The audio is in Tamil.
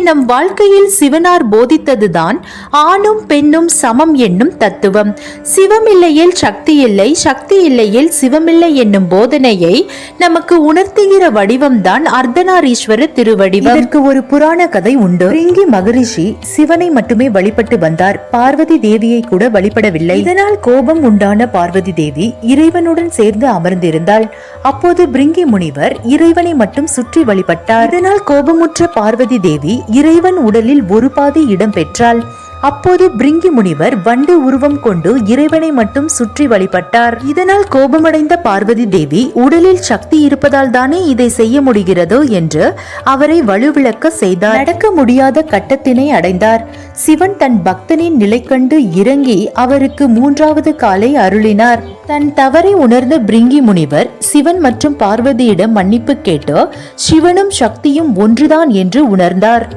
நம் வாழ்க்கையில் சிவனார் போதித்ததுதான் ஆணும் பெண்ணும் சமம் என்னும் தத்துவம். சிவம் இல்லையில் சக்தி இல்லை, சக்தி இல்லையில் சிவமில்லை என்னும் போதனையை நமக்கு உணர்த்துகிற வடிவம்தான் அர்த்தநாரீஸ்வரர் திருவடிவம். இதற்கு ஒரு புராண கதை உண்டு. பிரிங்கி மகரிஷி சிவனை மட்டுமே வழிபட்டு வந்தார், பார்வதி தேவியை கூட வழிபடவில்லை. இதனால் கோபம் உண்டான பார்வதி தேவி இறைவனுடன் சேர்ந்து அமர்ந்திருந்தாள். அப்போது பிரிங்கி முனிவர் இறைவனை மட்டும் சுற்றி வழிபட்டார். இதனால் கோபமுற்ற பார்வதி தேவி இறைவன் உடலில் ஒரு பாதி இடம் பெற்றாள். அப்போது பிரிங்கி முனிவர் வண்டு உருவம் கொண்டு இறைவனை மட்டும் சுற்றி வழிபட்டார். இதனால் கோபமடைந்த பார்வதி தேவி உடலில் சக்தி இருப்பதால் தானே இதை செய்ய முடிகிறதோ என்று அவரை வலுவிழக்க செய்தார். நடக்க முடியாத கட்டத்தினை அடைந்தார். சிவன் தன் பக்தனின் நிலை கண்டு இறங்கி அவருக்கு மூன்றாவது காலை அருளினார். தன் தவறை உணர்ந்த பிரிங்கி முனிவர் சிவன் மற்றும் பார்வதியிடம் மன்னிப்பு கேட்டு சிவனும் சக்தியும் ஒன்றுதான் என்று உணர்ந்தார்.